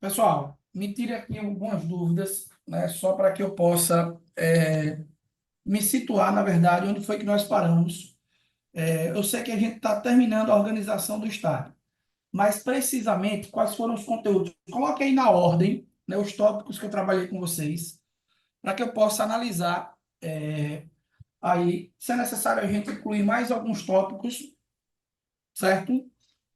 Pessoal, me tire aqui algumas dúvidas, né, só para que eu possa me situar, na verdade, onde foi que nós paramos. Eu sei que a gente está terminando a organização do Estado, mas precisamente quais foram os conteúdos? Coloque aí na ordem, né, os tópicos que eu trabalhei com vocês, para que eu possa analisar aí, se é necessário a gente incluir mais alguns tópicos, certo?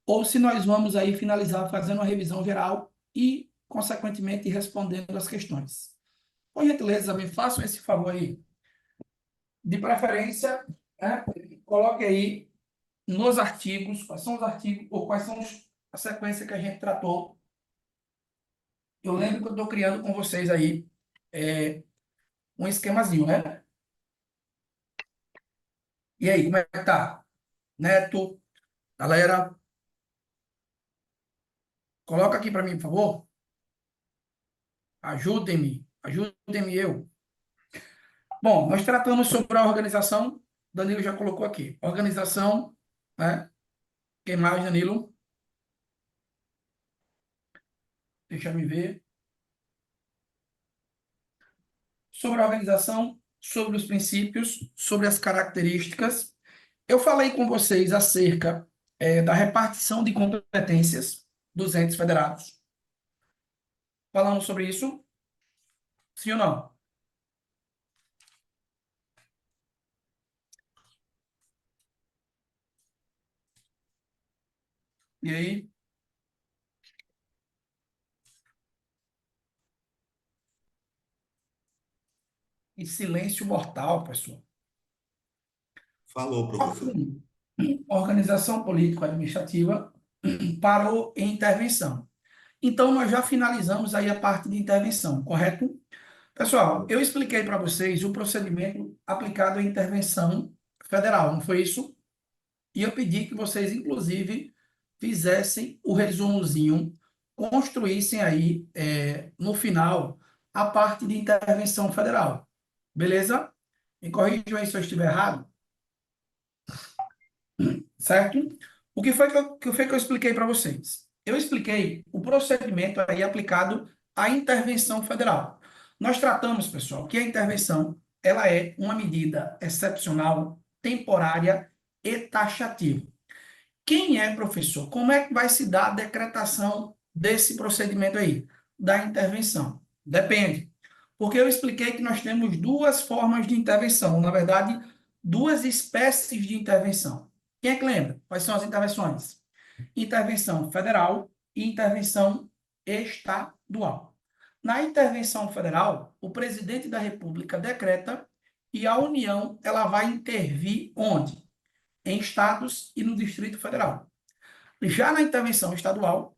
Ou se nós vamos aí finalizar fazendo uma revisão geral e, consequentemente, respondendo as questões. Por gentileza, me façam esse favor aí. De preferência, né, coloque aí nos artigos, quais são os artigos, ou quais são a sequência que a gente tratou. Eu lembro que eu estou criando com vocês aí um esquemazinho, né? E aí, como é que tá? Neto, galera, coloca aqui para mim, por favor. Ajudem-me eu. Bom, nós tratamos sobre a organização, Danilo já colocou aqui. Organização, né? Quem mais, Danilo? Deixa eu me ver. Sobre a organização, sobre os princípios, sobre as características. Eu falei com vocês acerca da repartição de competências dos entes federados. Falamos sobre isso? Sim ou não? E aí? E silêncio mortal, pessoal. Falou, professor. Organização político-administrativa parou em intervenção. Então, nós já finalizamos aí a parte de intervenção, correto? Pessoal, eu expliquei para vocês o procedimento aplicado à intervenção federal, não foi isso? E eu pedi que vocês, inclusive, fizessem o resumozinho, construíssem aí, no final, a parte de intervenção federal. Beleza? Me corrijam aí se eu estiver errado, certo? O que foi que eu expliquei para vocês? Eu expliquei o procedimento aí aplicado à intervenção federal. Nós tratamos, pessoal, que a intervenção ela é uma medida excepcional, temporária e taxativa. Quem é professor? Como é que vai se dar a decretação desse procedimento aí, da intervenção? Depende. Porque eu expliquei que nós temos duas formas de intervenção, na verdade, duas espécies de intervenção. Quem é que lembra? Quais são as intervenções? Intervenção federal e intervenção estadual. Na intervenção federal, o presidente da República decreta e a União ela vai intervir onde? Em estados e no Distrito Federal. Já na intervenção estadual,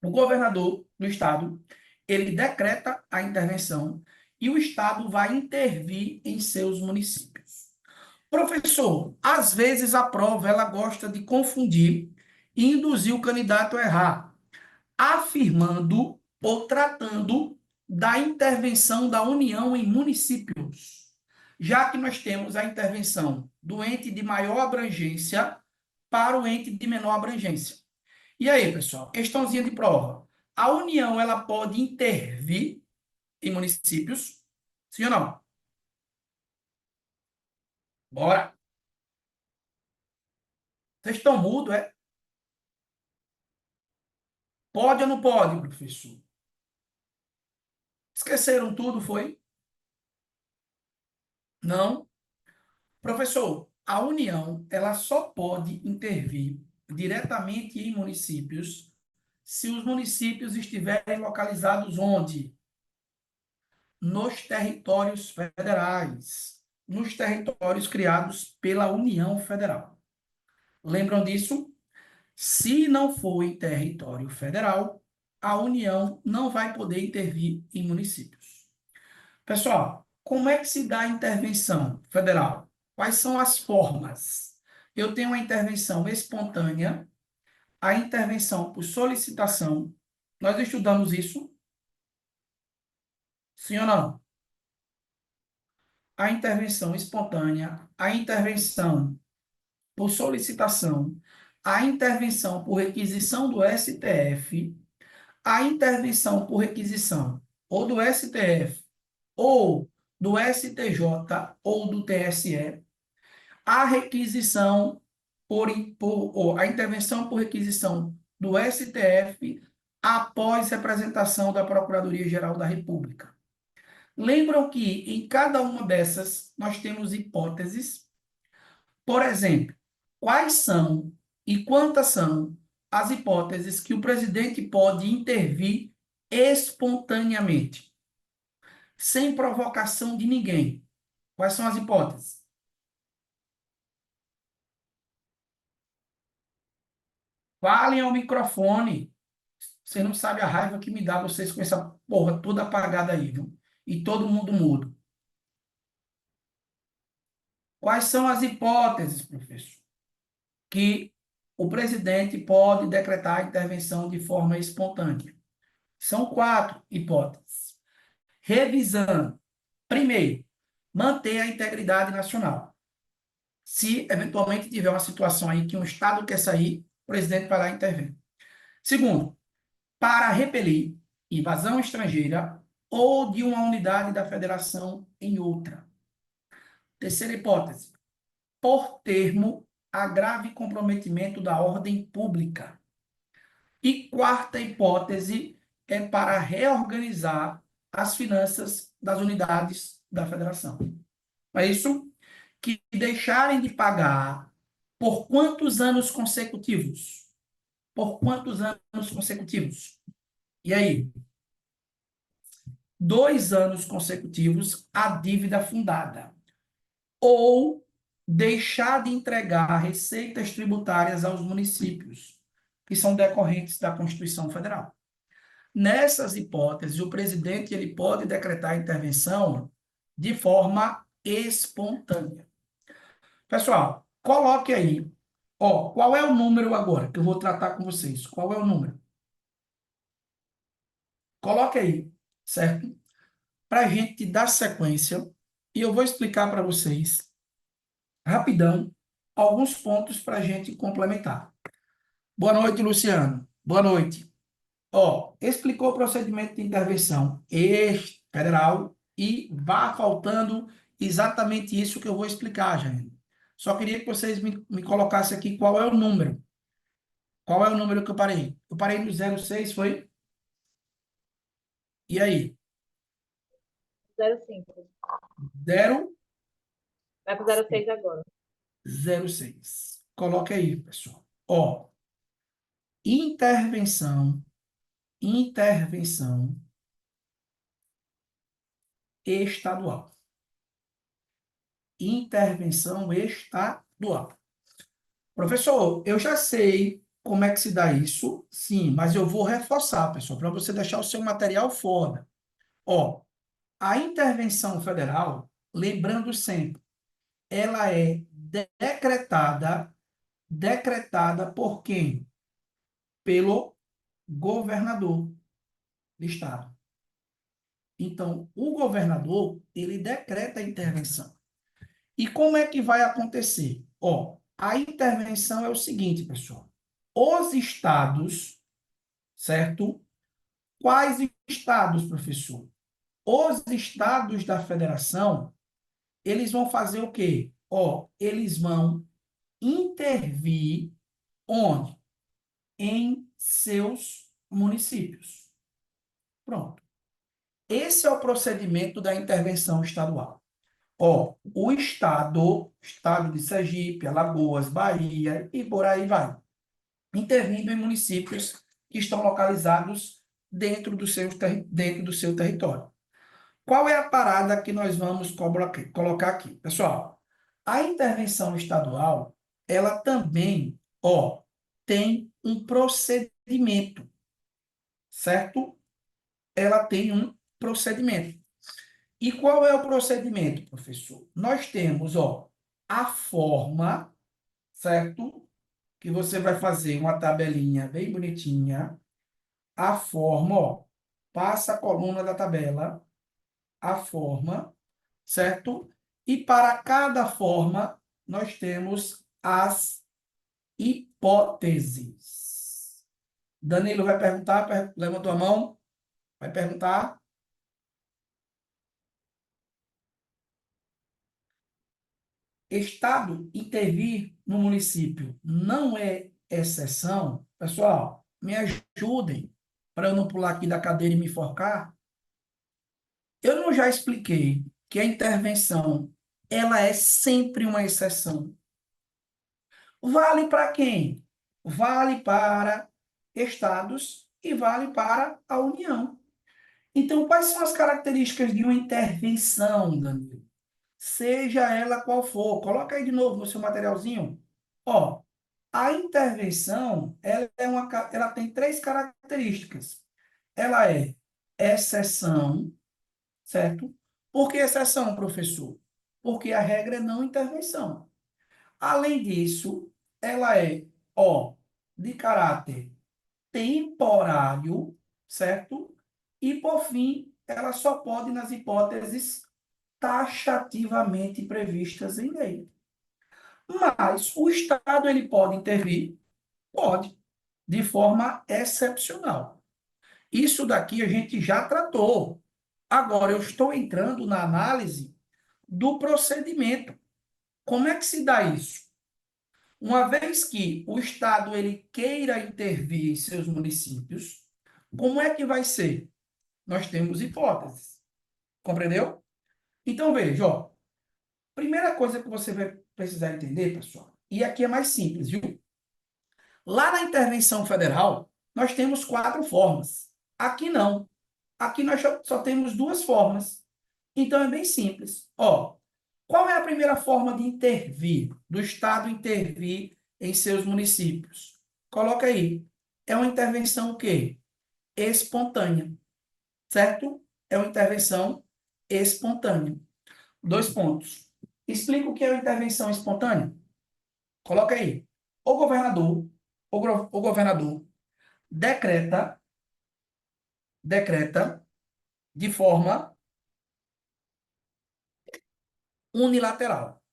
o governador do estado, ele decreta a intervenção e o estado vai intervir em seus municípios. Professor, às vezes a prova ela gosta de confundir e induzir o candidato a errar, afirmando ou tratando da intervenção da União em municípios, já que nós temos a intervenção do ente de maior abrangência para o ente de menor abrangência. E aí, pessoal, questãozinha de prova. A União, ela pode intervir em municípios? Sim ou não? Bora. Vocês estão mudos, é? Pode ou não pode, professor? Esqueceram tudo, foi? Não? Professor, a União, ela só pode intervir diretamente em municípios se os municípios estiverem localizados onde? Nos territórios federais, nos territórios criados pela União Federal. Lembram disso? Se não for em território federal, a União não vai poder intervir em municípios. Pessoal, como é que se dá a intervenção federal? Quais são as formas? Eu tenho a intervenção espontânea, a intervenção por solicitação. Nós estudamos isso? Sim ou não? A intervenção espontânea, a intervenção por solicitação, a intervenção por requisição do STF, a intervenção por requisição ou do STF, ou do STJ, ou do TSE, a requisição ou a intervenção por requisição do STF após representação da Procuradoria-Geral da República. Lembram que em cada uma dessas nós temos hipóteses. Por exemplo, quais são e quantas são as hipóteses que o presidente pode intervir espontaneamente, sem provocação de ninguém? Quais são as hipóteses? Falem ao microfone. Você não sabe a raiva que me dá vocês com essa porra toda apagada aí, viu? E todo mundo mudo. Quais são as hipóteses, professor, que o presidente pode decretar a intervenção de forma espontânea? São quatro hipóteses. Revisando. Primeiro, manter a integridade nacional. Se eventualmente tiver uma situação aí que um Estado quer sair, o presidente vai lá e intervém. Segundo, para repelir invasão estrangeira ou de uma unidade da federação em outra. Terceira hipótese, por termo a grave comprometimento da ordem pública. E quarta hipótese é para reorganizar as finanças das unidades da federação. É isso? Que deixarem de pagar por quantos anos consecutivos? Por quantos anos consecutivos? E aí? 2 anos consecutivos a dívida fundada. Ou deixar de entregar receitas tributárias aos municípios, que são decorrentes da Constituição Federal. Nessas hipóteses, o presidente ele pode decretar intervenção de forma espontânea. Pessoal, coloque aí. Ó, qual é o número agora que eu vou tratar com vocês? Qual é o número? Coloque aí, certo? Para a gente dar sequência, e eu vou explicar para vocês, rapidão, alguns pontos para a gente complementar. Boa noite, Luciano. Boa noite. Ó, explicou o procedimento de intervenção federal e vá faltando exatamente isso que eu vou explicar, gente. Só queria que vocês me colocassem aqui qual é o número. Qual é o número que eu parei? Eu parei no 06, foi? E aí? 05. 0, Vai pro 06 agora. 06. Coloque aí, pessoal. Ó, intervenção estadual. Intervenção estadual. Professor, eu já sei como é que se dá isso, sim, mas eu vou reforçar, pessoal, para você deixar o seu material foda. Ó, a intervenção federal, lembrando sempre, ela é decretada por quem? Pelo governador do estado. Então, o governador, ele decreta a intervenção. E como é que vai acontecer? Ó, a intervenção é o seguinte, pessoal. Os estados, certo? Quais estados, professor? Os estados da federação, eles vão fazer o quê? Ó, eles vão intervir onde? Em seus municípios. Pronto. Esse é o procedimento da intervenção estadual. Ó, o estado de Sergipe, Alagoas, Bahia e por aí vai, intervindo em municípios que estão localizados dentro do seu território. Qual é a parada que nós vamos colocar aqui? Pessoal, a intervenção estadual, ela também, ó, tem um procedimento, certo? Ela tem um procedimento. E qual é o procedimento, professor? Nós temos, ó, a forma, certo? Que você vai fazer uma tabelinha bem bonitinha. A forma, ó, passa a coluna da tabela, a forma, certo? E para cada forma, nós temos as hipóteses. Danilo vai perguntar, levantou a mão, vai perguntar. Estado intervir no município não é exceção? Pessoal, me ajudem para eu não pular aqui da cadeira e me enforcar. Eu não já expliquei que a intervenção ela é sempre uma exceção. Vale para quem? Vale para estados e vale para a União. Então, quais são as características de uma intervenção, Danilo? Seja ela qual for. Coloca aí de novo no seu materialzinho. Ó, a intervenção, ela tem três características. Ela é exceção, certo? Por que exceção, professor? Porque a regra é não intervenção. Além disso, ela é, ó, de caráter temporário, certo? E, por fim, ela só pode nas hipóteses taxativamente previstas em lei. Mas o Estado ele pode intervir? Pode, de forma excepcional. Isso daqui a gente já tratou. Agora eu estou entrando na análise do procedimento. Como é que se dá isso? Uma vez que o Estado ele queira intervir em seus municípios, como é que vai ser? Nós temos hipóteses. Compreendeu? Então veja, ó, primeira coisa que você vai precisar entender, pessoal, e aqui é mais simples, viu? Lá na intervenção federal, nós temos quatro formas. Aqui não. Aqui nós só temos duas formas. Então é bem simples. Ó, qual é a primeira forma de intervir, do Estado intervir em seus municípios? Coloca aí. É uma intervenção o quê? Espontânea, certo? É uma intervenção espontânea. Dois pontos. Explica o que é uma intervenção espontânea. Coloca aí. O governador decreta, decreta de forma unilateral.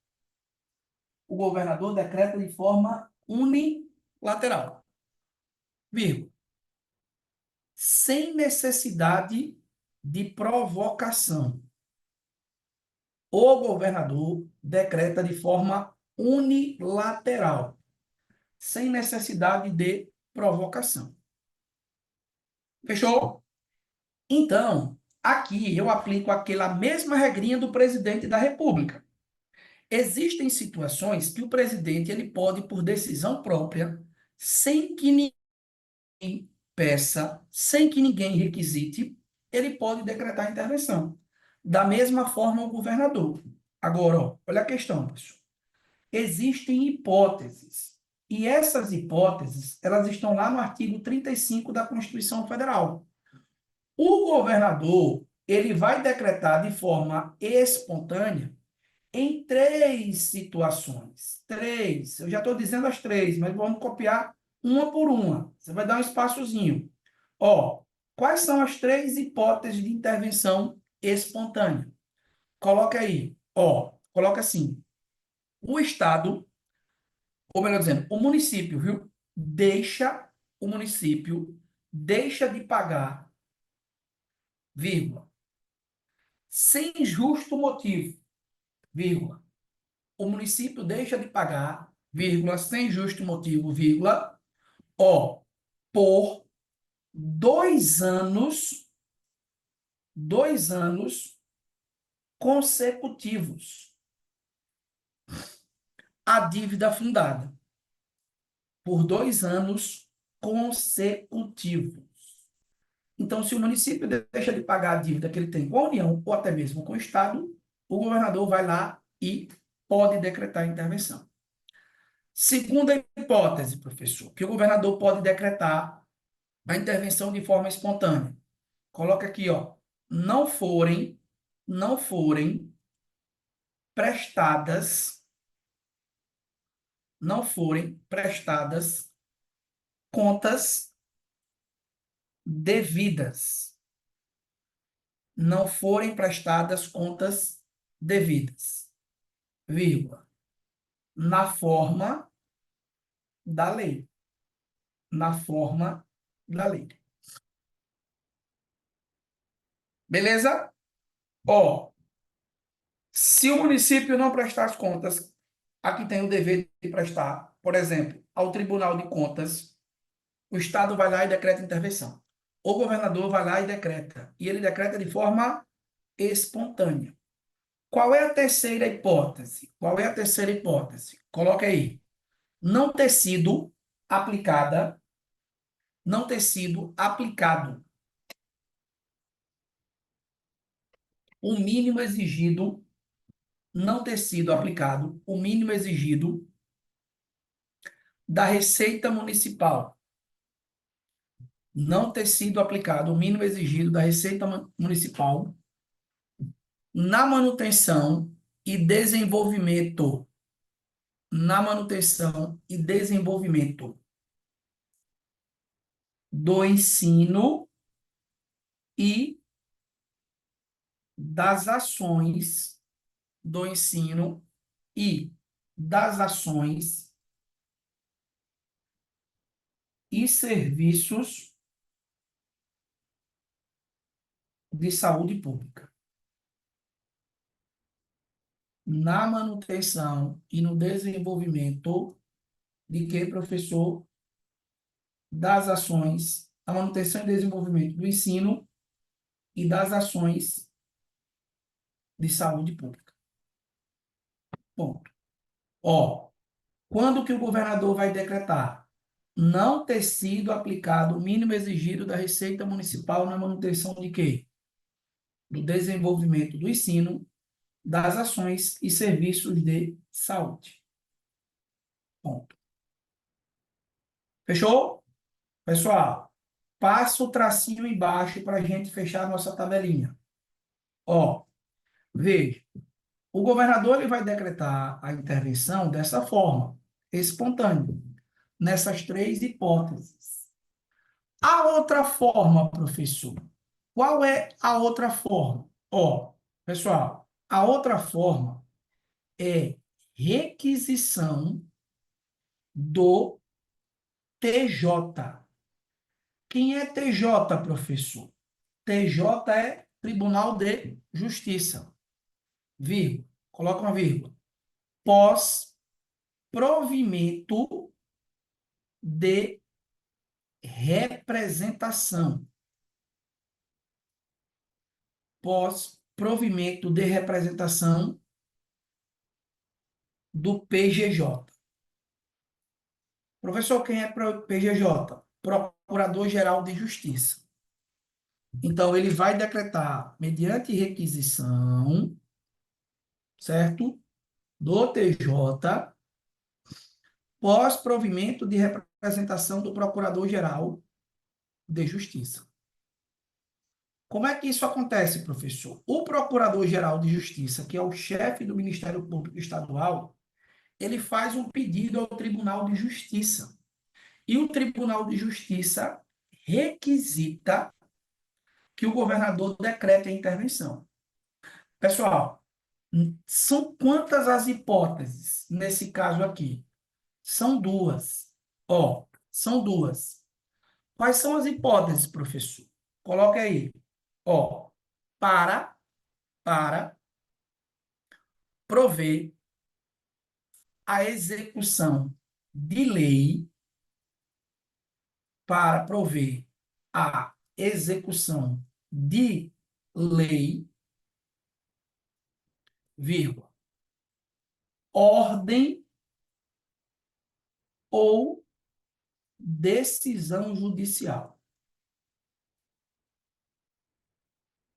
O governador decreta de forma unilateral, vírgula, sem necessidade de provocação. O governador decreta de forma unilateral, sem necessidade de provocação. Fechou? Então, aqui eu aplico aquela mesma regrinha do presidente da República. Existem situações que o presidente ele pode, por decisão própria, sem que ninguém peça, sem que ninguém requisite, ele pode decretar intervenção. Da mesma forma, o governador. Agora, ó, olha a questão, pessoal. Existem hipóteses. E essas hipóteses, elas estão lá no artigo 35 da Constituição Federal. O governador, ele vai decretar de forma espontânea em três situações. Três. Eu já estou dizendo as três, mas vamos copiar uma por uma. Você vai dar um espaçozinho. Ó, quais são as três hipóteses de intervenção espontânea? Coloca aí. Ó, coloca assim. O Estado, ou melhor dizendo, o município, viu? O município deixa de pagar, vírgula, sem justo motivo, vírgula. O município deixa de pagar, vírgula, sem justo motivo, vírgula, ó, por 2 anos consecutivos a dívida fundada. Por 2 anos consecutivos. Então, se o município deixa de pagar a dívida que ele tem com a União, ou até mesmo com o Estado, o governador vai lá e pode decretar intervenção. Segunda hipótese, professor, que o governador pode decretar a intervenção de forma espontânea. Coloca aqui, ó, não forem prestadas, não forem prestadas contas devidas. Não forem prestadas contas devidas, vírgula, na forma da lei. Na forma da lei. Beleza? Ó, se o município não prestar as contas, aqui tem o dever de prestar, por exemplo, ao Tribunal de Contas, o Estado vai lá e decreta intervenção. O governador vai lá e decreta. E ele decreta de forma espontânea. Qual é a terceira hipótese? Qual é a terceira hipótese? Coloca aí. Não ter sido aplicada, não ter sido aplicado o mínimo exigido, não ter sido aplicado o mínimo exigido da Receita Municipal. Não ter sido aplicado o mínimo exigido da Receita Municipal na manutenção e desenvolvimento, na manutenção e desenvolvimento do ensino e das ações do ensino e das ações e serviços de saúde pública. Na manutenção e no desenvolvimento de que, professor? Das ações, a manutenção e desenvolvimento do ensino e das ações de saúde pública. Ponto. Ó, quando que o governador vai decretar? Não ter sido aplicado o mínimo exigido da Receita Municipal na manutenção de quê? Do desenvolvimento do ensino, das ações e serviços de saúde. Ponto. Fechou? Pessoal, passa o tracinho embaixo para a gente fechar a nossa tabelinha. Ó, veja, o governador ele vai decretar a intervenção dessa forma, espontânea, nessas três hipóteses. A outra forma, professor, qual é a outra forma? Ó, pessoal, a outra forma é requisição do TJ. Quem é TJ, professor? TJ é Tribunal de Justiça. Vírgula. Coloca uma vírgula. Pós provimento de representação. Pós provimento de representação do PGJ. Professor, quem é PGJ? Procurador-Geral de Justiça. Então, ele vai decretar, mediante requisição, certo? Do TJ, pós provimento de representação do Procurador-Geral de Justiça. Como é que isso acontece, professor? O Procurador-Geral de Justiça, que é o chefe do Ministério Público Estadual, ele faz um pedido ao Tribunal de Justiça. E o Tribunal de Justiça requisita que o governador decrete a intervenção. Pessoal, são quantas as hipóteses nesse caso aqui? São duas. Ó, são duas. Quais são as hipóteses, professor? Coloque aí. Ó, para prover a execução de lei, para prover a execução de lei, vírgula, ordem ou decisão judicial.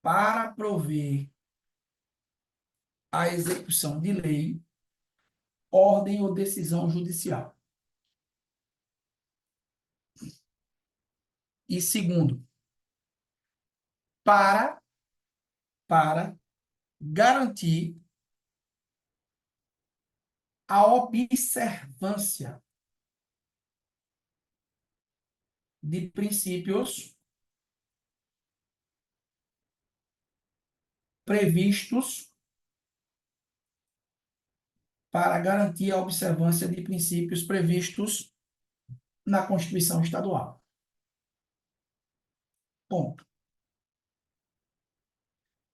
Para prover a execução de lei, ordem ou decisão judicial. E segundo, para garantir a observância de princípios previstos para garantir a observância de princípios previstos na Constituição Estadual. Ponto.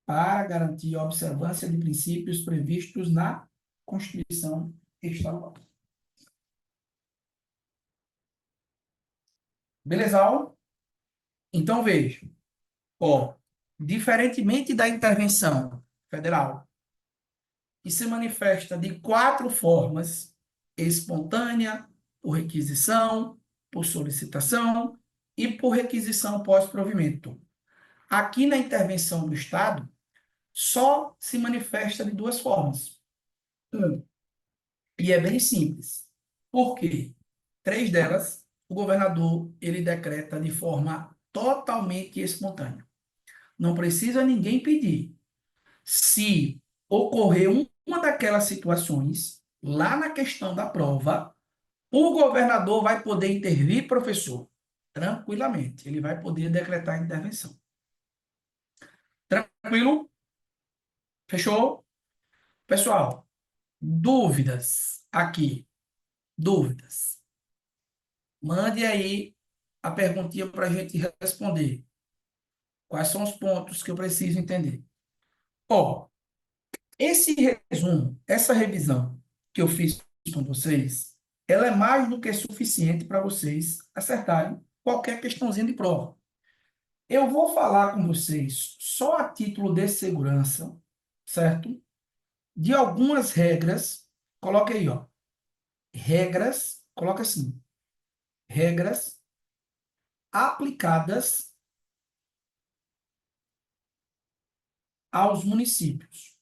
Para garantir a observância de princípios previstos na Constituição Estadual. Beleza, aula? Então, veja. Ó, diferentemente da intervenção federal, que se manifesta de 4 formas: espontânea, por requisição, por solicitação e por requisição pós-provimento. Aqui na intervenção do Estado, só se manifesta de 2 formas. E é bem simples. Por quê? 3 delas, o governador, ele decreta de forma totalmente espontânea. Não precisa ninguém pedir. Se ocorrer uma daquelas situações, lá na questão da prova, o governador vai poder intervir, professor, tranquilamente. Ele vai poder decretar a intervenção. Tranquilo? Fechou? Pessoal, dúvidas aqui? Dúvidas? Mande aí a perguntinha para a gente responder. Quais são os pontos que eu preciso entender? Ó, esse resumo, essa revisão que eu fiz com vocês, ela é mais do que suficiente para vocês acertarem qualquer questãozinha de prova. Eu vou falar com vocês só a título de segurança, certo? De algumas regras, coloque aí, ó. Regras, coloca assim, regras aplicadas aos municípios.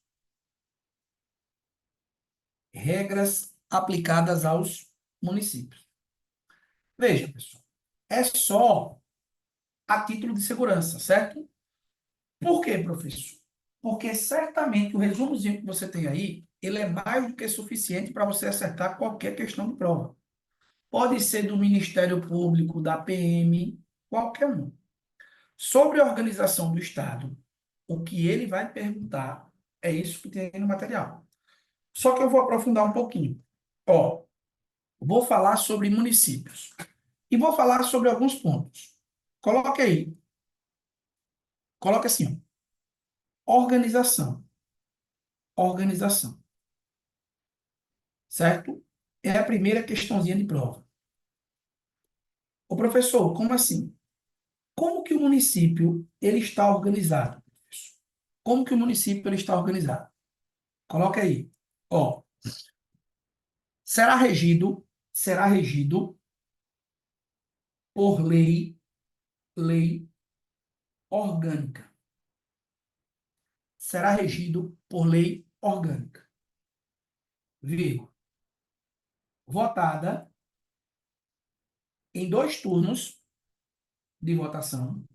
Regras aplicadas aos municípios. Veja, pessoal, é só a título de segurança, certo? Por quê, professor? Porque certamente o resumozinho que você tem aí, ele é mais do que suficiente para você acertar qualquer questão de prova. Pode ser do Ministério Público, da PM, qualquer um. Sobre a organização do Estado, o que ele vai perguntar é isso que tem aí no material. Só que eu vou aprofundar um pouquinho. Ó, vou falar sobre municípios. E vou falar sobre alguns pontos. Coloque aí. Coloque assim, ó. Organização. Organização. Certo? É a primeira questãozinha de prova. Ô, professor, como assim? Como que o município ele está organizado? Como que o município ele está organizado? Coloca aí. Ó, será regido por lei orgânica. Será regido por lei orgânica. Vírgula. Votada em 2 turnos de votação.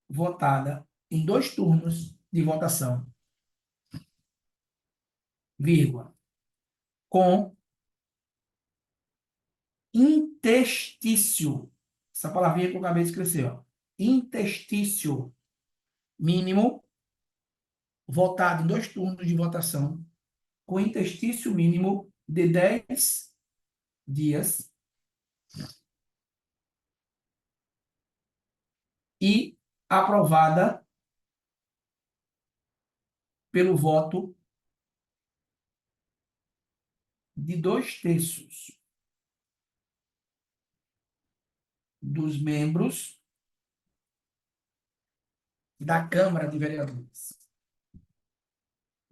Votada em 2 turnos de votação. Vírgula. Com interstício. Essa palavrinha que eu acabei de escrever, ó. Interstício mínimo, votado em 2 turnos de votação, com interstício mínimo de 10 dias e aprovada pelo voto de 2/3 dos membros da Câmara de Vereadores.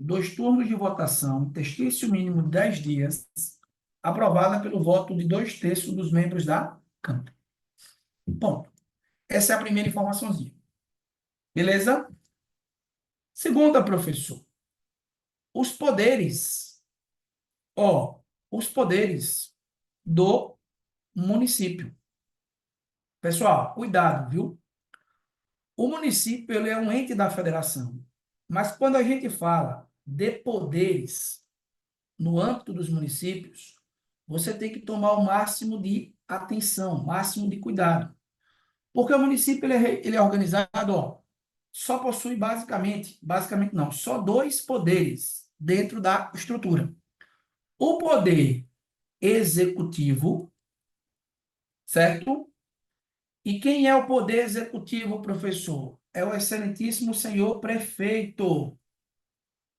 2 turnos de votação, interstício mínimo de 10 dias, aprovada pelo voto de 2/3 dos membros da Câmara. Ponto. Essa é a primeira informaçãozinha. Beleza? Segunda, professor. Os poderes. Ó, os poderes do município. Pessoal, cuidado, viu? O município ele é um ente da federação. Mas quando a gente fala de poderes no âmbito dos municípios, você tem que tomar o máximo de atenção, o máximo de cuidado. Porque o município ele é organizado, ó, só possui basicamente não, só 2 poderes dentro da estrutura. O poder executivo, certo? E quem é o poder executivo, professor? É o excelentíssimo senhor prefeito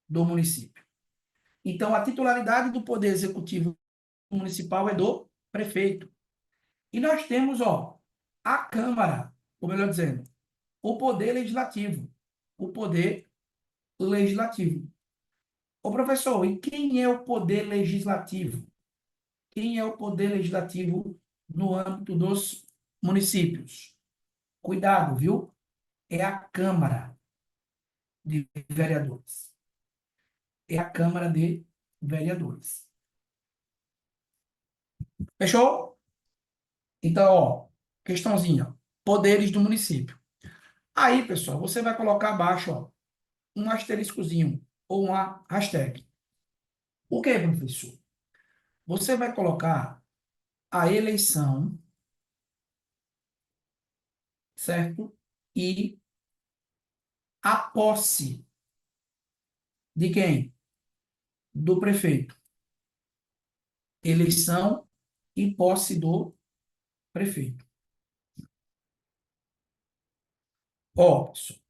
do município. Então, a titularidade do poder executivo municipal é do prefeito. E nós temos, a Câmara, ou melhor dizendo, o poder legislativo. O poder legislativo. Ô, professor, e quem é o poder legislativo? Quem é o poder legislativo no âmbito dos municípios? Cuidado, viu? É a Câmara de Vereadores. É a Câmara de Vereadores. Fechou? Então, questãozinha. Poderes do município. Aí, pessoal, você vai colocar abaixo, um asteriscozinho ou uma hashtag. O que, professor? Você vai colocar a eleição, certo? E a posse de quem? Do prefeito. Eleição e posse do prefeito. Pessoal,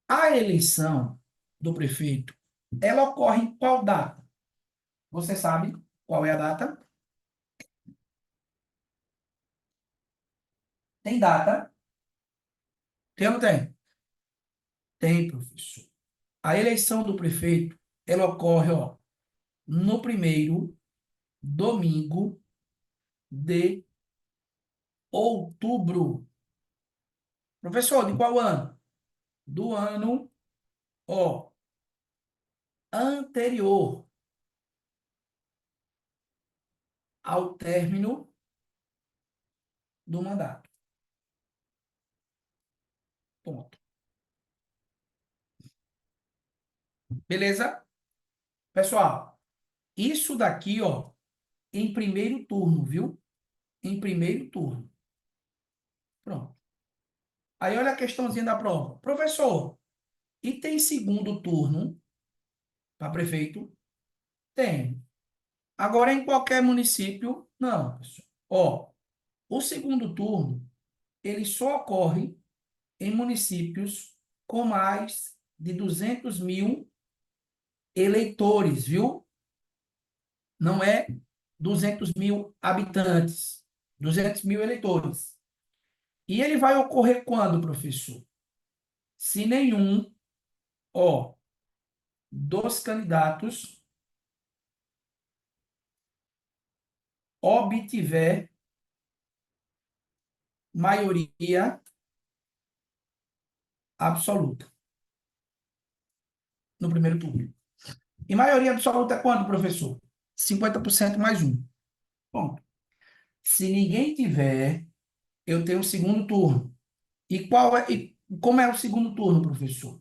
a eleição do prefeito, ela ocorre em qual data? Você sabe qual é a data? Tem data? Tem ou não tem? Tem, professor. A eleição do prefeito, ela ocorre, no primeiro domingo de outubro. Professor, de qual ano? Do ano, anterior ao término do mandato. Ponto. Beleza? Pessoal, isso daqui, em primeiro turno, viu? Em primeiro turno. Pronto. Aí olha a questãozinha da prova. Professor, e tem segundo turno para prefeito? Tem. Agora, em qualquer município, não, pessoal. O segundo turno, ele só ocorre em municípios com mais de 200 mil eleitores, viu? Não é 200 mil habitantes, 200 mil eleitores. E ele vai ocorrer quando, professor? Se nenhum, dos candidatos obtiver maioria absoluta no primeiro turno. E maioria absoluta é quanto, professor? 50% mais um. Bom, se ninguém tiver, eu tenho o segundo turno. E como é o segundo turno, professor?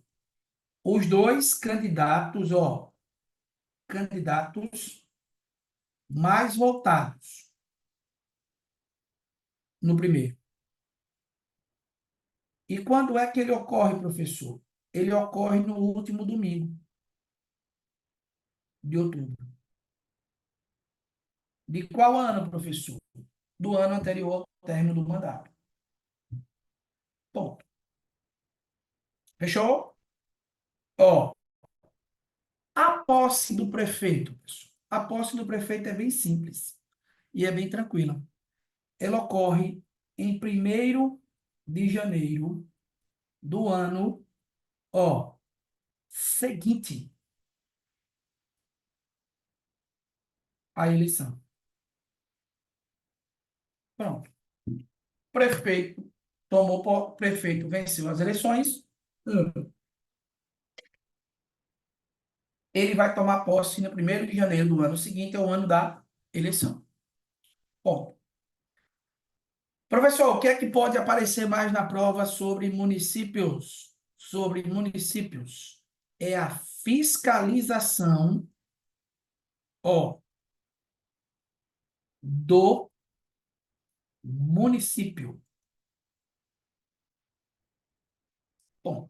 Os dois candidatos, candidatos mais votados no primeiro. E quando é que ele ocorre, professor? Ele ocorre no último domingo de outubro. De qual ano, professor? Do ano anterior ao término do mandato. Ponto. Fechou? Ó, a posse do prefeito, pessoal. A posse do prefeito é bem simples e é bem tranquila. Ela ocorre em 1º de janeiro do ano, seguinte à eleição. Pronto. Prefeito prefeito venceu as eleições. Ele vai tomar posse no 1º de janeiro do ano seguinte, é o ano da eleição. Bom, professor, o que é que pode aparecer mais na prova sobre municípios? Sobre municípios. É a fiscalização, do município. Bom,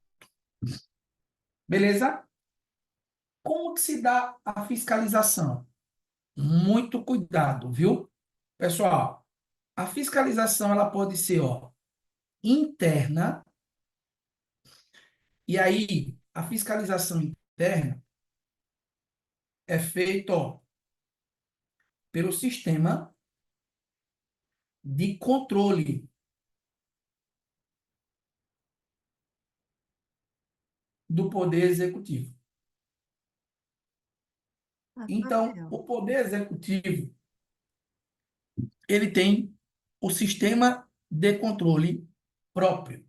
beleza? Como que se dá a fiscalização? Muito cuidado, viu? Pessoal, a fiscalização ela pode ser, interna, e aí a fiscalização interna é feita, ó, pelo sistema de controle do Poder Executivo. Então, Rafael, o Poder Executivo, ele tem o sistema de controle próprio,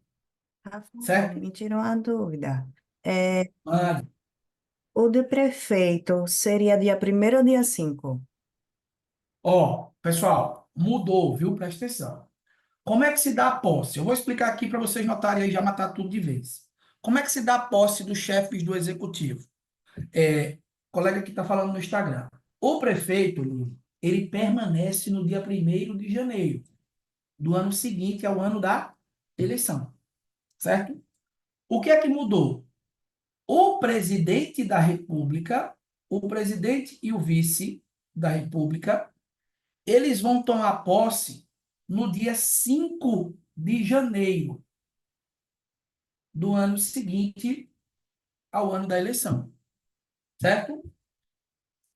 Rafael, certo? me tirou uma dúvida. É, Ah, o de prefeito seria dia 1º ou dia 5? ó, pessoal, mudou, viu? Presta atenção. Como é que se dá a posse? Eu vou explicar aqui para vocês notarem aí, já matar tudo de vez. Como é que se dá a posse dos chefes do executivo? Colega que está falando no Instagram. O prefeito, Lula, ele permanece no dia 1º de janeiro do ano seguinte ao ano da eleição, certo? O que é que mudou? O presidente da República, o presidente e o vice da República, eles vão tomar posse no dia 5 de janeiro do ano seguinte ao ano da eleição, certo?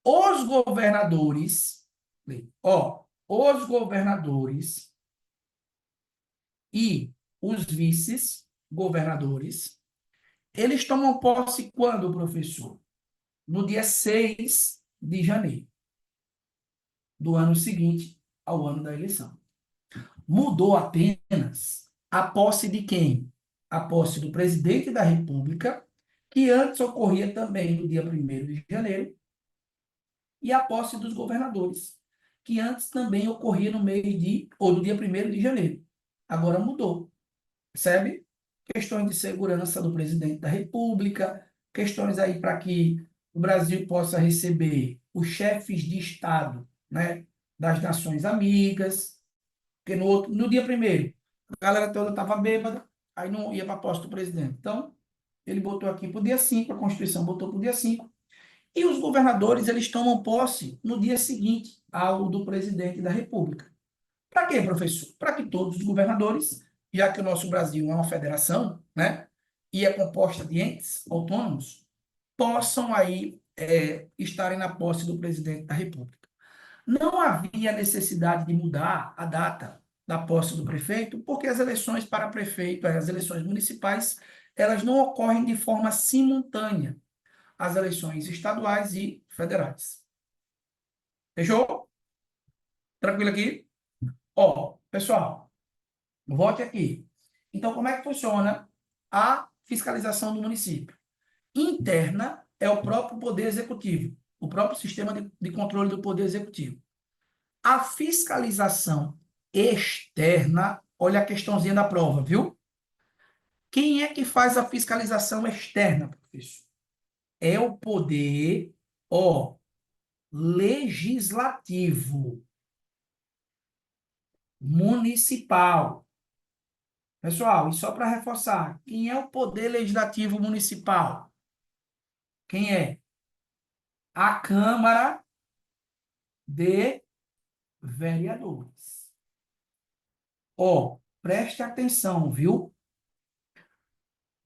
Os governadores, os governadores e os vices-governadores, eles tomam posse quando, professor? No dia 6 de janeiro do ano seguinte ao ano da eleição. Mudou apenas a posse de quem? A posse do presidente da República, que antes ocorria também no dia 1º de janeiro, e a posse dos governadores, que antes também ocorria no mês de, ou no dia 1º de janeiro. Agora mudou, percebe? Questões de segurança do presidente da República, questões aí para que o Brasil possa receber os chefes de Estado, né, das nações amigas, porque no dia 1º, a galera toda estava bêbada, aí não ia para a posse do presidente. Então, ele botou aqui para o dia 5, a Constituição botou para o dia 5, e os governadores, eles tomam posse no dia seguinte ao do presidente da República. Para quê, professor? Para que todos os governadores, já que o nosso Brasil é uma federação, né, e é composta de entes autônomos, possam aí estarem na posse do presidente da República. Não havia necessidade de mudar a data da posse do prefeito, porque as eleições para prefeito, as eleições municipais, elas não ocorrem de forma simultânea às eleições estaduais e federais. Fechou? Tranquilo aqui? Ó, pessoal, vote aqui. Então, como é que funciona a fiscalização do município? Interna é o próprio Poder Executivo, o próprio sistema de controle do Poder Executivo. A fiscalização externa, olha a questãozinha da prova, viu? Quem é que faz a fiscalização externa, professor? É o poder, legislativo, municipal. Pessoal, e só para reforçar, quem é o poder legislativo municipal? Quem é? A Câmara de Vereadores. Preste atenção, viu?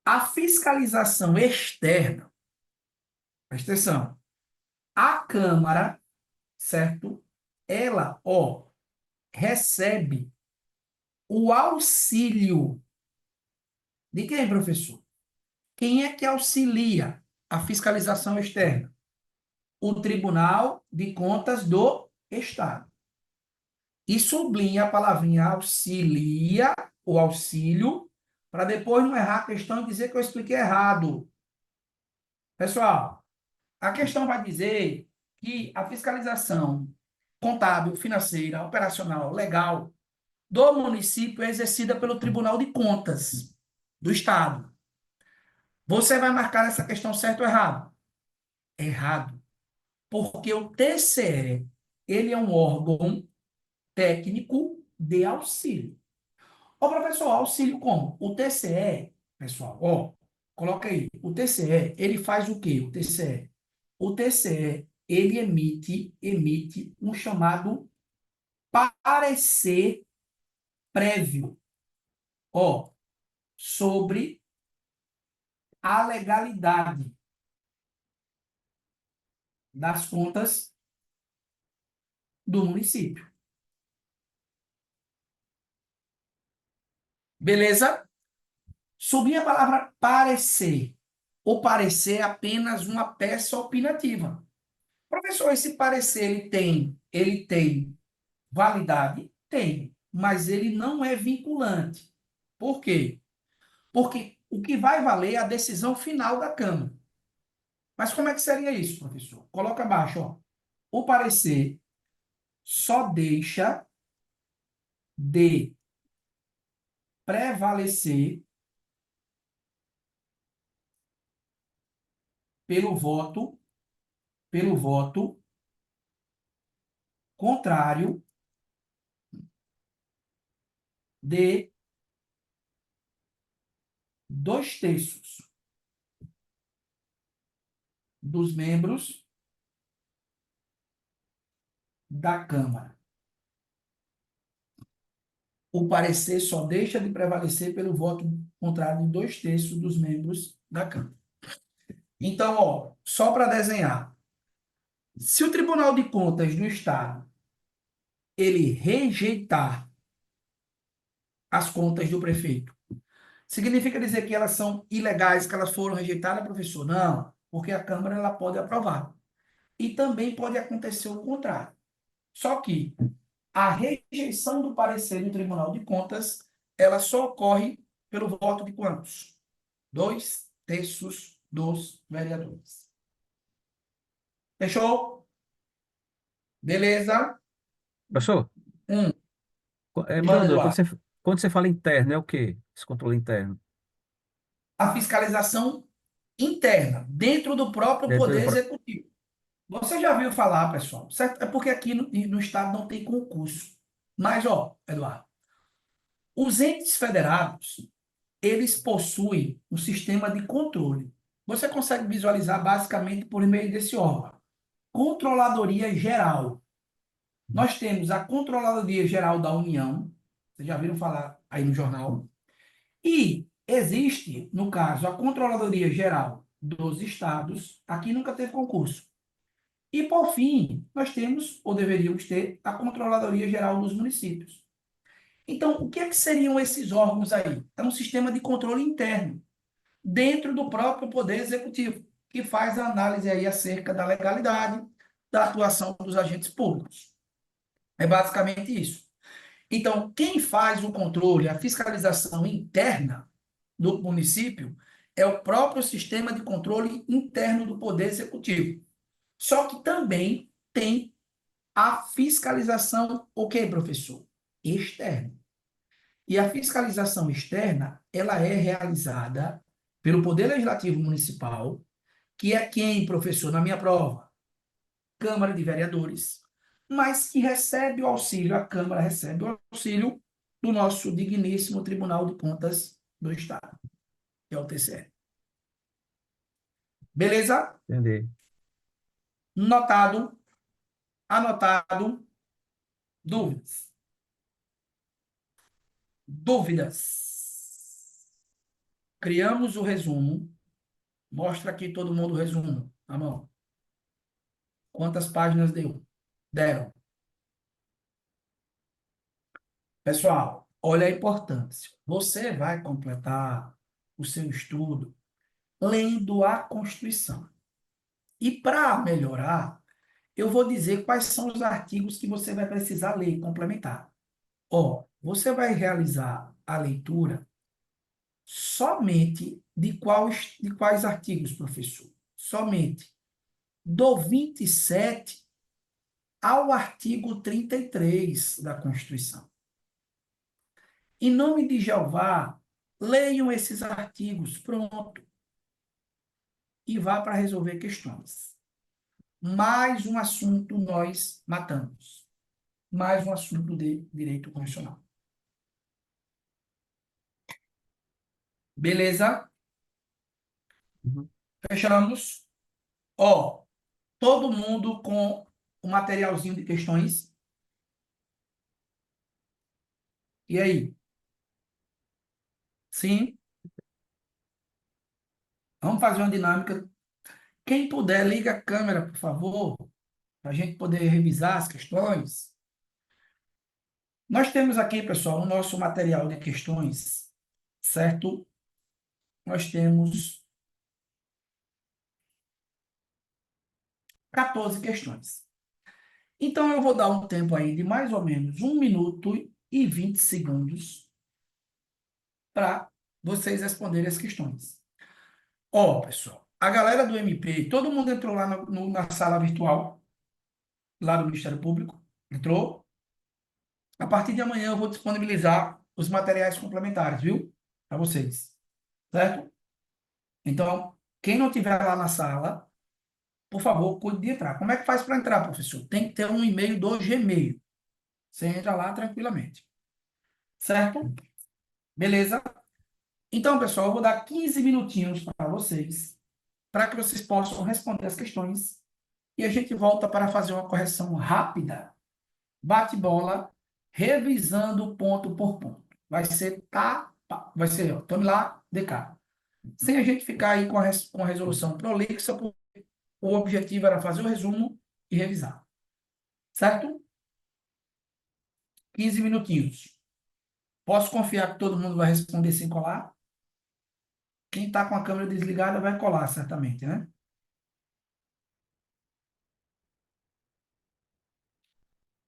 A fiscalização externa, presta atenção, a Câmara, certo? Ela, recebe o auxílio de quem, professor? Quem é que auxilia a fiscalização externa? O Tribunal de Contas do Estado. E sublinha a palavrinha auxilia, o auxílio, para depois não errar a questão e dizer que eu expliquei errado. Pessoal, a questão vai dizer que a fiscalização contábil, financeira, operacional, legal do município é exercida pelo Tribunal de Contas do Estado. Você vai marcar essa questão certo ou errado? Errado. Porque o TCE, ele é um órgão técnico de auxílio. Professor, auxílio como? O TCE, pessoal, coloca aí. O TCE, ele faz o quê? O TCE, ele emite um chamado parecer prévio. Ó, sobre a legalidade das contas do município. Beleza? Subir a palavra parecer. O parecer é apenas uma peça opinativa. Professor, esse parecer ele tem validade? Tem, mas ele não é vinculante. Por quê? Porque o que vai valer é a decisão final da Câmara. Mas como é que seria isso, professor? Coloca abaixo, ó. O parecer só deixa de prevalecer pelo voto contrário de 2/3 dos membros da Câmara. O parecer só deixa de prevalecer pelo voto contrário de 2/3 dos membros da Câmara. Então, ó, só para desenhar, se o Tribunal de Contas do Estado ele rejeitar as contas do prefeito, significa dizer que elas são ilegais, que elas foram rejeitadas, professor? Não, porque a Câmara ela pode aprovar. E também pode acontecer o contrário. Só que a rejeição do parecer do Tribunal de Contas, ela só ocorre pelo voto de quantos? 2/3 dos vereadores. Fechou? Beleza? Professor, Um. Manda, moderador, Eduardo. quando você fala interno, é o quê? Esse controle interno? A fiscalização interna, dentro do próprio Dentro Poder do... Executivo. Você já viu falar, pessoal, certo? É porque aqui no Estado não tem concurso. Mas, ó, Eduardo, os entes federados, eles possuem um sistema de controle. Você consegue visualizar basicamente por meio desse órgão. Controladoria Geral. Nós temos a Controladoria Geral da União, vocês já viram falar aí no jornal, e existe, no caso, a Controladoria Geral dos Estados, aqui nunca teve concurso. E, por fim, nós temos, ou deveríamos ter, a Controladoria Geral dos Municípios. Então, o que é que seriam esses órgãos aí? É um sistema de controle interno, dentro do próprio Poder Executivo, que faz a análise aí acerca da legalidade da atuação dos agentes públicos. É basicamente isso. Então, quem faz o controle, a fiscalização interna do município é o próprio sistema de controle interno do Poder Executivo. Só que também tem a fiscalização, o que, professor? Externa. E a fiscalização externa, ela é realizada pelo Poder Legislativo Municipal, que é quem, professor, na minha prova? Câmara de Vereadores, mas que recebe o auxílio, a Câmara recebe o auxílio do nosso digníssimo Tribunal de Contas do Estado, que é o TCE. Beleza? Entendi. Notado, anotado, dúvidas. Dúvidas. Criamos o resumo. Mostra aqui todo mundo o resumo, na mão. Quantas páginas deu? Deram. Pessoal, olha a importância. Você vai completar o seu estudo lendo a Constituição. E para melhorar, eu vou dizer quais são os artigos que você vai precisar ler e complementar. Ó, você vai realizar a leitura somente de quais artigos, professor? Somente do 27 ao artigo 33 da Constituição. Em nome de Jeová, leiam esses artigos, pronto, e vá para resolver questões. Mais um assunto nós matamos. Mais um assunto de direito constitucional. Beleza? Uhum. Fechamos. Ó, todo mundo com o materialzinho de questões. E aí? Sim, vamos fazer uma dinâmica. Quem puder, liga a câmera, por favor, para a gente poder revisar as questões. Nós temos aqui, pessoal, no nosso material de questões, certo? Nós temos 14 questões. Então, eu vou dar um tempo aí de mais ou menos 1 minuto e 20 segundos para vocês responderem as questões. Ó, pessoal, a galera do MP, todo mundo entrou lá na sala virtual, lá do Ministério Público? Entrou? A partir de amanhã eu vou disponibilizar os materiais complementares, viu? Para vocês, certo? Então, quem não tiver lá na sala, por favor, cuide de entrar. Como é que faz para entrar, professor? Tem que ter um e-mail do Gmail. Você entra lá tranquilamente. Certo? Beleza? Então, pessoal, eu vou dar 15 minutinhos para vocês, para que vocês possam responder as questões e a gente volta para fazer uma correção rápida, bate-bola, revisando ponto por ponto. Vai ser, ó, tome lá, de cá. Sem a gente ficar aí com a resolução prolixa, porque o objetivo era fazer o resumo e revisar. Certo? 15 minutinhos. Posso confiar que todo mundo vai responder sem colar? Quem está com a câmera desligada vai colar, certamente, né?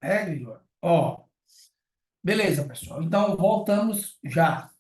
É, Gregor? Ó, beleza, pessoal. Então, voltamos já.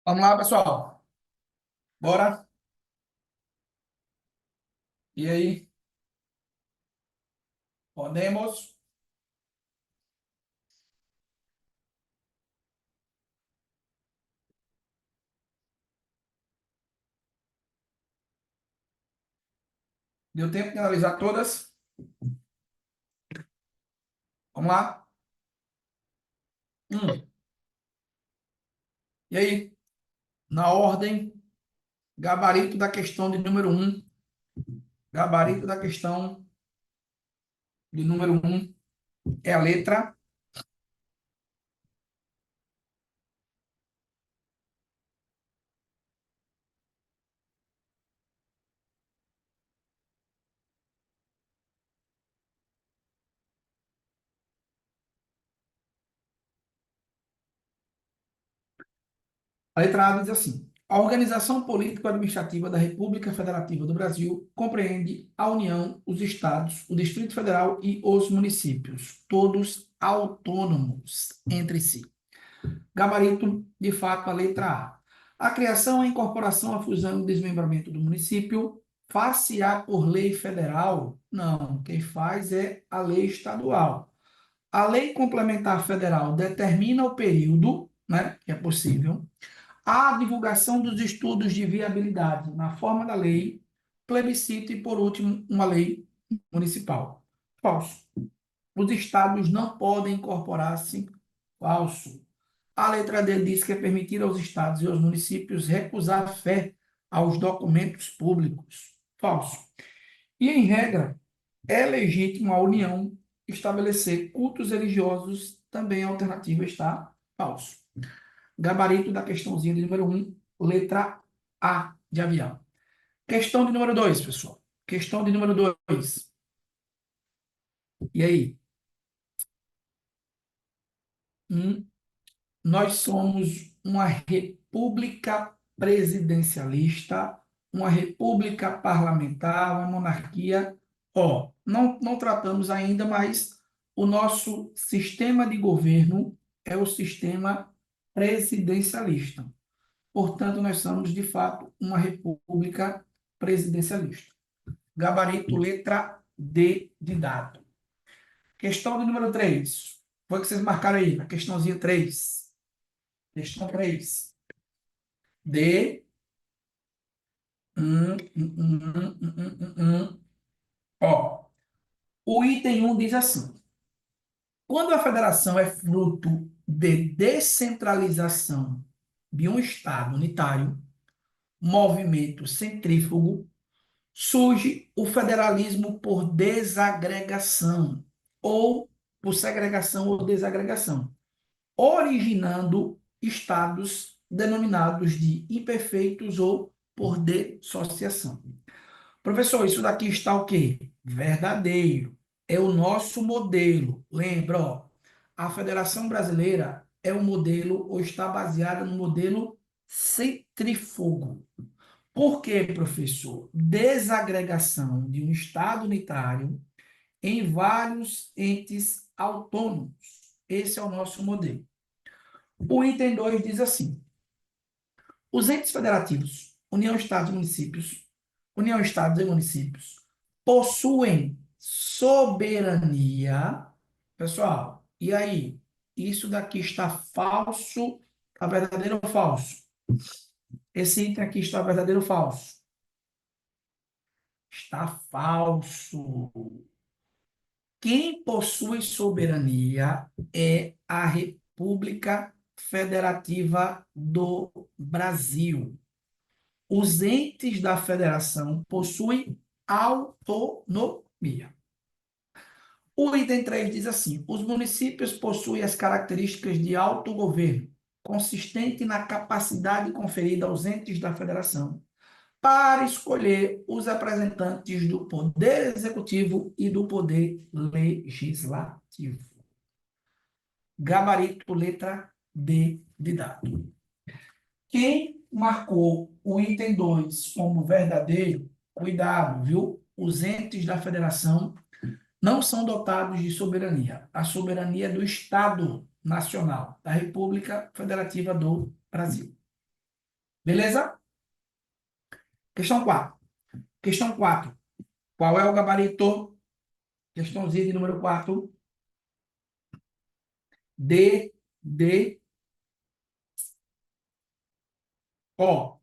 Vamos lá, pessoal. Bora. E aí? Podemos? Deu tempo de analisar todas? Vamos lá. E aí? Na ordem, gabarito da questão de número 1. Gabarito da questão de número 1 é a letra. A letra A diz assim: a organização político-administrativa da República Federativa do Brasil compreende a União, os estados, o Distrito Federal e os municípios, todos autônomos entre si. Gabarito, de fato, a letra A. A criação, a incorporação, a fusão e o desmembramento do município far-se-á por lei federal? Não, quem faz é a lei estadual. A lei complementar federal determina o período, né, que é possível, a divulgação dos estudos de viabilidade na forma da lei, plebiscito e, por último, uma lei municipal. Falso. Os estados não podem incorporar-se. Falso. A letra D diz que é permitir aos estados e aos municípios recusar fé aos documentos públicos. Falso. E, em regra, é legítimo a União estabelecer cultos religiosos, também a alternativa está falso. Gabarito da questãozinha de número 1, letra A de avião. Questão de número 2, pessoal. Questão de número 2. E aí? Nós somos uma república presidencialista, uma república parlamentar, uma monarquia. Ó, não tratamos ainda, mas o nosso sistema de governo é o sistema presidencialista. Portanto, nós somos, de fato, uma república presidencialista. Gabarito, letra D de dado. Questão de número 3. Foi o que vocês marcaram aí, na questãozinha 3. Questão 3. D. Ó, o item 1 diz assim: quando a federação é fruto de descentralização de um Estado unitário, movimento centrífugo, surge o federalismo por desagregação, ou por segregação ou desagregação, originando estados denominados de imperfeitos ou por dissociação. Professor, isso daqui está o quê? Verdadeiro. É o nosso modelo. Lembra, ó, a Federação Brasileira é um modelo ou está baseada no modelo centrífugo. Por quê, professor? Desagregação de um Estado unitário em vários entes autônomos. Esse é o nosso modelo. O item 2 diz assim: os entes federativos, União, Estados e Municípios, União, Estados e Municípios, possuem soberania. Pessoal, e aí? Isso daqui está falso, está verdadeiro ou falso? Esse item aqui está verdadeiro ou falso? Está falso. Quem possui soberania é a República Federativa do Brasil. Os entes da federação possuem autonomia. O item 3 diz assim: os municípios possuem as características de autogoverno, consistente na capacidade conferida aos entes da federação para escolher os representantes do Poder Executivo e do Poder Legislativo. Gabarito, letra D de dado. Quem marcou o item 2 como verdadeiro, cuidado, viu? Os entes da federação não são dotados de soberania. A soberania é do Estado Nacional, da República Federativa do Brasil. Beleza? Questão 4. Questão 4. Qual é o gabarito? Questãozinha de número 4. D. Ó.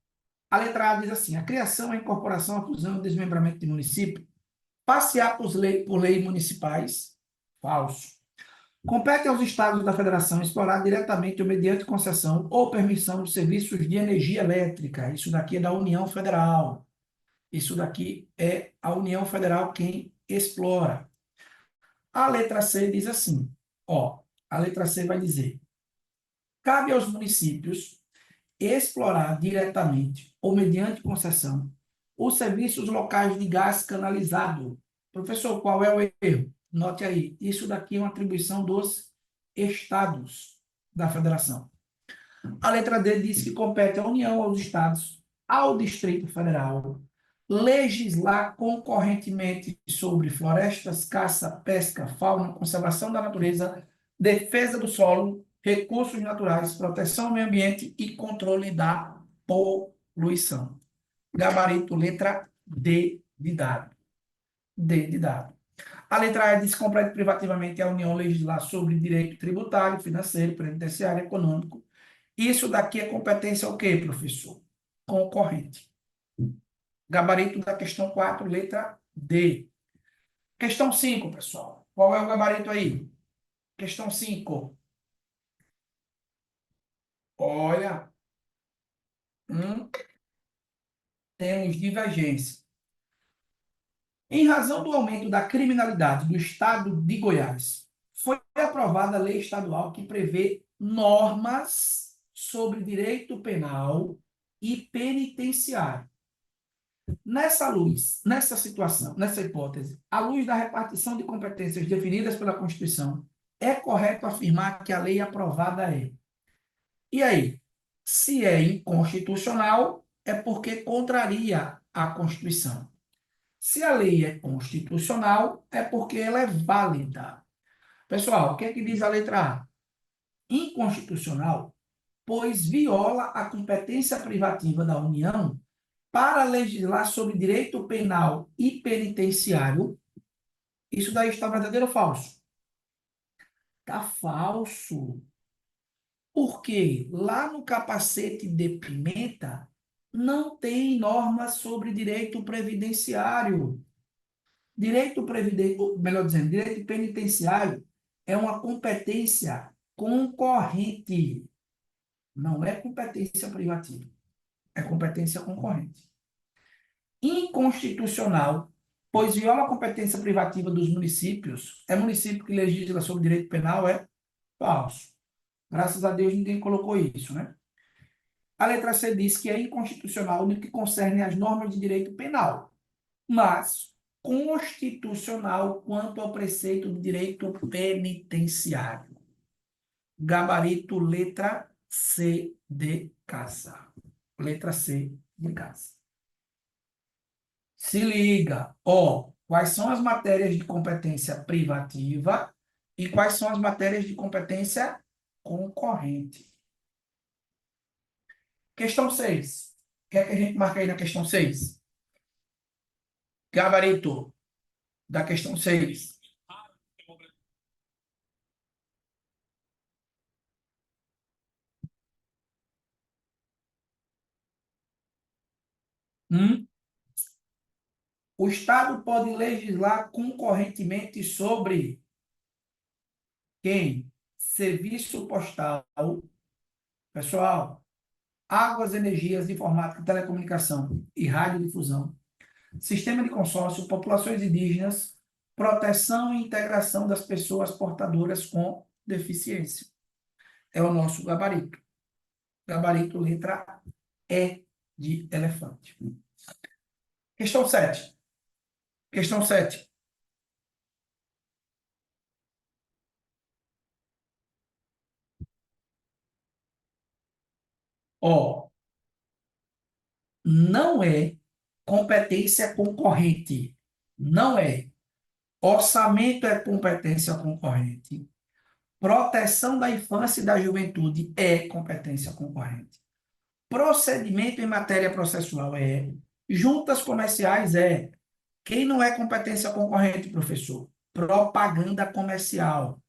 A letra A diz assim: a criação, a incorporação, a fusão e o desmembramento de município passear por leis municipais. Falso. Compete aos estados da federação explorar diretamente ou mediante concessão ou permissão de serviços de energia elétrica. Isso daqui é da União Federal. Isso daqui é a União Federal quem explora. A letra C diz assim, ó, a letra C vai dizer: cabe aos municípios explorar diretamente ou mediante concessão os serviços locais de gás canalizado. Professor, qual é o erro? Note aí, isso daqui é uma atribuição dos estados da federação. A letra D diz que compete à União, aos estados, ao Distrito Federal, legislar concorrentemente sobre florestas, caça, pesca, fauna, conservação da natureza, defesa do solo, recursos naturais, proteção ao meio ambiente e controle da poluição. Gabarito, letra D de dado. D de dado. A letra E diz que compete privativamente a União legislar sobre direito tributário, financeiro, previdenciário, econômico. Isso daqui é competência o quê, professor? Concorrente. Gabarito da questão 4, letra D. Questão 5, pessoal. Qual é o gabarito aí? Questão 5. Olha, temos divergência. Em razão do aumento da criminalidade do estado de Goiás, foi aprovada a lei estadual que prevê normas sobre direito penal e penitenciário. Nessa situação, nessa hipótese, à luz da repartição de competências definidas pela Constituição, é correto afirmar que a lei aprovada é. E aí, se é inconstitucional, é porque contraria a Constituição. Se a lei é constitucional, é porque ela é válida. Pessoal, o que é que diz a letra A? Inconstitucional, pois viola a competência privativa da União para legislar sobre direito penal e penitenciário. Isso daí está verdadeiro ou falso? Está falso. Porque lá no capacete de Pimenta não tem normas sobre direito previdenciário. Direito previdenciário, melhor dizendo, direito penitenciário é uma competência concorrente. Não é competência privativa. É competência concorrente. Inconstitucional, pois viola a competência privativa dos municípios. É município que legisla sobre direito penal? É falso. Graças a Deus ninguém colocou isso, né? A letra C diz que é inconstitucional no que concerne às normas de direito penal, mas constitucional quanto ao preceito de direito penitenciário. Gabarito, letra C de casa. Letra C de casa. Se liga, ó, quais são as matérias de competência privativa e quais são as matérias de competência concorrente. Questão 6. O que é que a gente marca aí na questão 6? Gabarito da questão 6. O Estado pode legislar concorrentemente sobre quem? Serviço postal, pessoal, águas, energias, informática, telecomunicação e radiodifusão, sistema de consórcio, populações indígenas, proteção e integração das pessoas portadoras com deficiência. É o nosso gabarito. Gabarito, letra E de elefante. Questão 7. Questão 7. Ó, não é competência concorrente. Não é. Orçamento é competência concorrente. Proteção da infância e da juventude é competência concorrente. Procedimento em matéria processual é. Juntas comerciais é. Quem não é competência concorrente, professor? Propaganda comercial.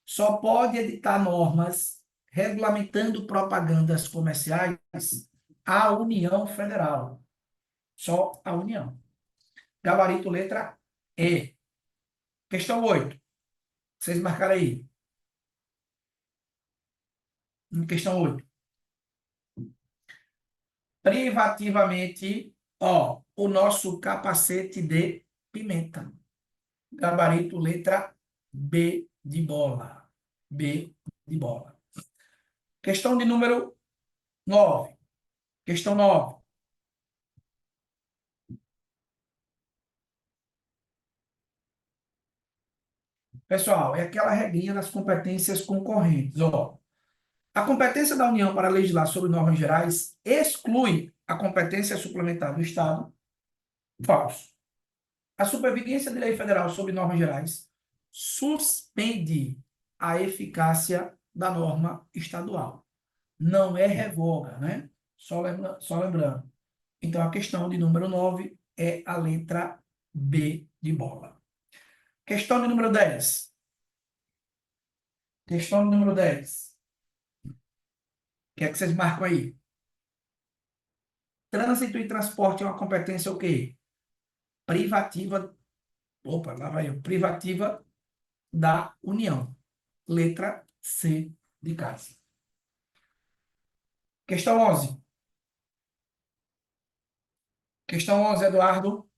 Só pode editar normas regulamentando propagandas comerciais a União Federal. Só a União. Gabarito letra E. Questão 8. Vocês marcaram aí. Questão 8. Privativamente, ó, o nosso capacete de pimenta. Gabarito letra B de bola. B de bola. Questão de número 9. Questão 9. Pessoal, é aquela regrinha das competências concorrentes. Ó, a competência da União para legislar sobre normas gerais exclui a competência suplementar do Estado. Falso. A supervidência de lei federal sobre normas gerais suspende a eficácia da norma estadual. Não é revoga, né? Só lembrando. Então, a questão de número 9 é a letra B de bola. Questão de número 10. Questão de número 10. O que é que vocês marcam aí? Trânsito e transporte é uma competência o quê? Privativa. Opa, lá vai eu. Privativa da União. Letra C de casa. Questão 11. Questão 11, Eduardo.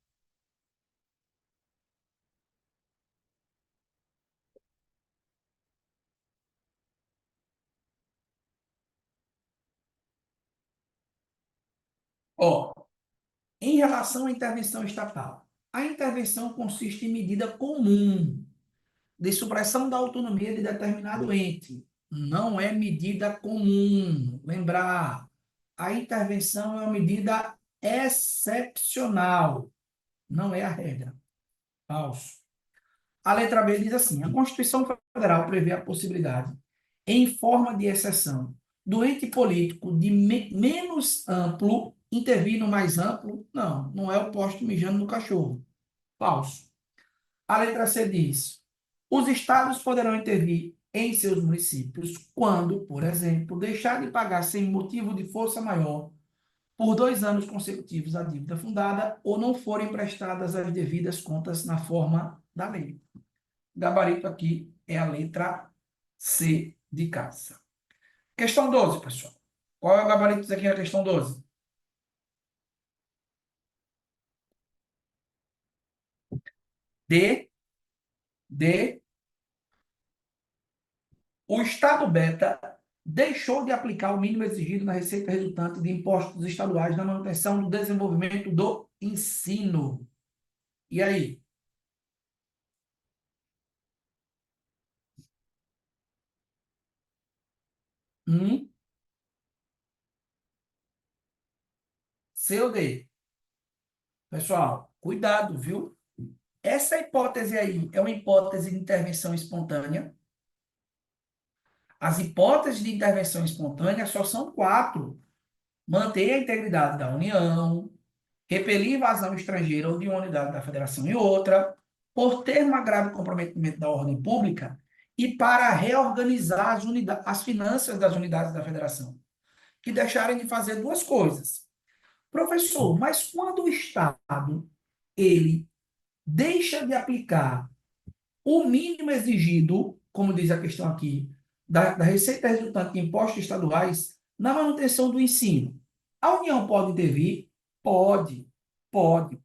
Ó, em relação à intervenção estatal, a intervenção consiste em medida comum de supressão da autonomia de determinado ente. Não é medida comum. Lembrar, a intervenção é uma medida excepcional, não é a regra. Falso. A letra B diz assim: a Constituição Federal prevê a possibilidade, em forma de exceção, do ente político de menos amplo intervir no mais amplo. Não, não é o posto mijando no cachorro. Falso. A letra C diz: os estados poderão intervir em seus municípios quando, por exemplo, deixar de pagar sem motivo de força maior por 2 anos consecutivos a dívida fundada ou não forem prestadas as devidas contas na forma da lei. Gabarito aqui é a letra C de casa. Questão 12, pessoal. Qual é o gabarito aqui na questão 12? D. O Estado beta deixou de aplicar o mínimo exigido na receita resultante de impostos estaduais na manutenção do desenvolvimento do ensino. E aí? C ou D? Pessoal, cuidado, viu? Essa hipótese aí é uma hipótese de intervenção espontânea. As hipóteses de intervenção espontânea só são 4. Manter a integridade da União, repelir invasão estrangeira ou de uma unidade da Federação e outra, por ter um grave comprometimento da ordem pública e para reorganizar as finanças das unidades da Federação, que deixarem de fazer 2 coisas. Professor, mas quando o Estado ele deixa de aplicar o mínimo exigido, como diz a questão aqui, da receita resultante de impostos estaduais na manutenção do ensino, a União pode intervir? Pode, pode.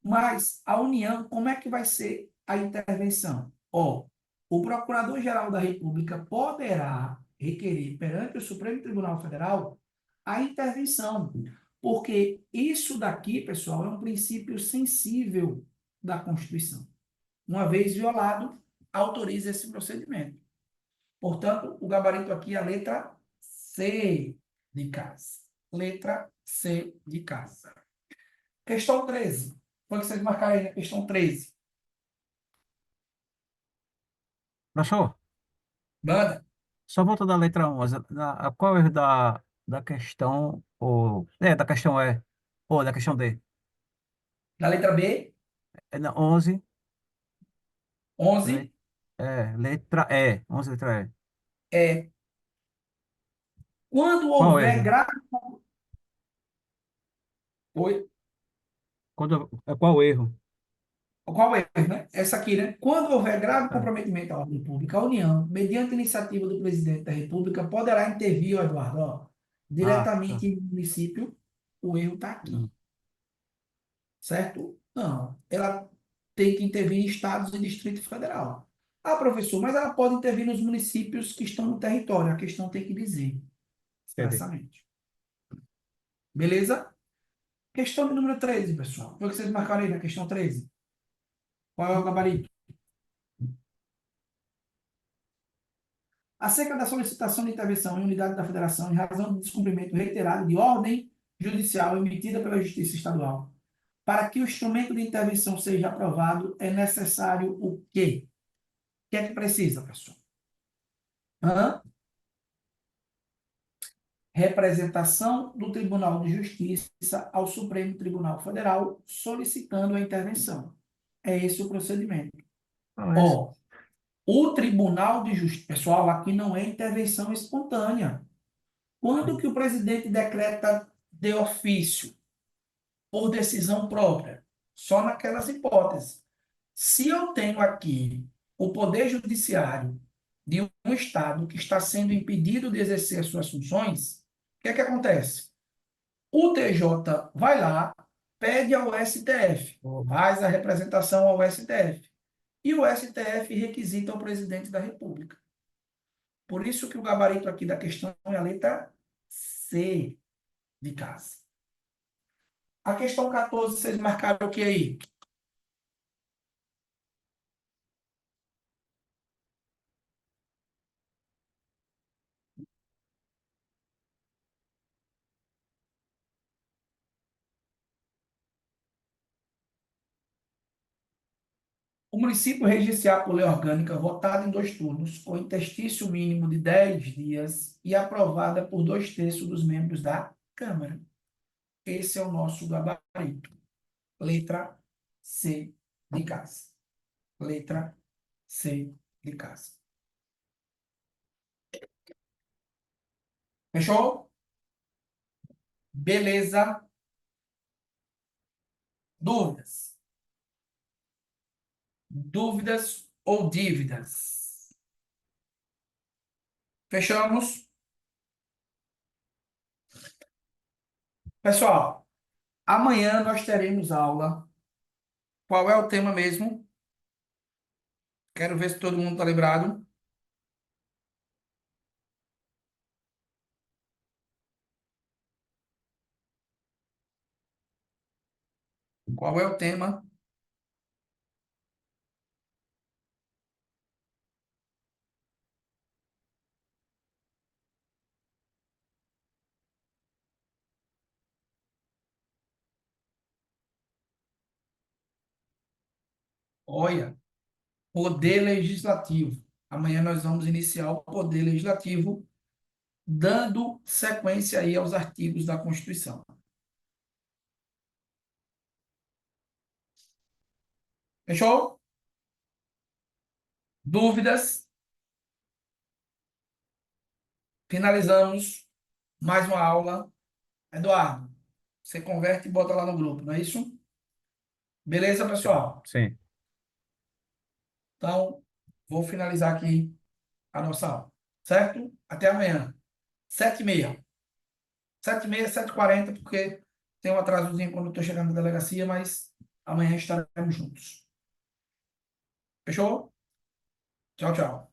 Mas a União, como é que vai ser a intervenção? Ó, o Procurador-Geral da República poderá requerer perante o Supremo Tribunal Federal a intervenção, porque isso daqui, pessoal, é um princípio sensível da Constituição. Uma vez violado, autoriza esse procedimento. Portanto, o gabarito aqui é a letra C de casa. Letra C de casa. Questão 13. Foi que vocês marcaram aí na questão 13. Professor, Manda. só volta da letra 11. Qual é o erro da questão, da questão ou da questão D. Da letra B, É na 11, 11, le- letra E, 11 letra E. é quando Qual houver erro? grave... Oi? Qual o erro? Qual é, né? Essa aqui, né? Quando houver grave Ah, comprometimento à ordem pública, a União, mediante iniciativa do presidente da República, poderá intervir, ó, Eduardo, ó, tá. diretamente no município. O erro está aqui, Hum, certo? Não. Ela tem que intervir em estados e Distrito Federal. Ah, professor, mas ela pode intervir nos municípios que estão no território. A questão tem que dizer entendi. expressamente. Beleza? Questão de número 13, pessoal. Foi o que vocês marcaram aí na questão 13. Qual é o gabarito? Acerca da solicitação de intervenção em unidade da Federação em razão do descumprimento reiterado de ordem judicial emitida pela Justiça Estadual. Para que o instrumento de intervenção seja aprovado, é necessário o quê? O que é que precisa, pessoal? Hã? Representação do Tribunal de Justiça ao Supremo Tribunal Federal solicitando a intervenção. É esse o procedimento. Ah, Ó, o Tribunal de Justiça, pessoal, aqui não é intervenção espontânea. Quando que o presidente decreta de ofício, por decisão própria? Só naquelas hipóteses. Se eu tenho aqui o Poder Judiciário de um Estado que está sendo impedido de exercer as suas funções, o que é que acontece? O TJ vai lá, pede ao STF, faz a representação ao STF, e o STF requisita ao presidente da República. Por isso que o gabarito aqui da questão é a letra C de casa. A questão 14, vocês marcaram o que aí? O município registrará por lei orgânica votada em 2 turnos, com interstício mínimo de 10 dias e aprovada por 2/3 dos membros da Câmara. Esse é o nosso gabarito. Letra C de casa. Letra C de casa. Fechou? Beleza. Dúvidas? Dúvidas ou dívidas? Fechamos? Pessoal, amanhã nós teremos aula. Qual é o tema mesmo? Quero ver se todo mundo está lembrado. Qual é o tema? Olha, poder legislativo. Amanhã nós vamos iniciar o poder legislativo, dando sequência aí aos artigos da Constituição. Fechou? Dúvidas? Finalizamos mais uma aula. Eduardo, você converte e bota lá no grupo, não é isso? Beleza, pessoal? Sim. Então, vou finalizar aqui a nossa aula, certo? Até amanhã, 7h30. 7h30, 7h40, porque tem um atrasozinho quando eu estou chegando na delegacia, mas amanhã estaremos juntos. Fechou? Tchau, tchau.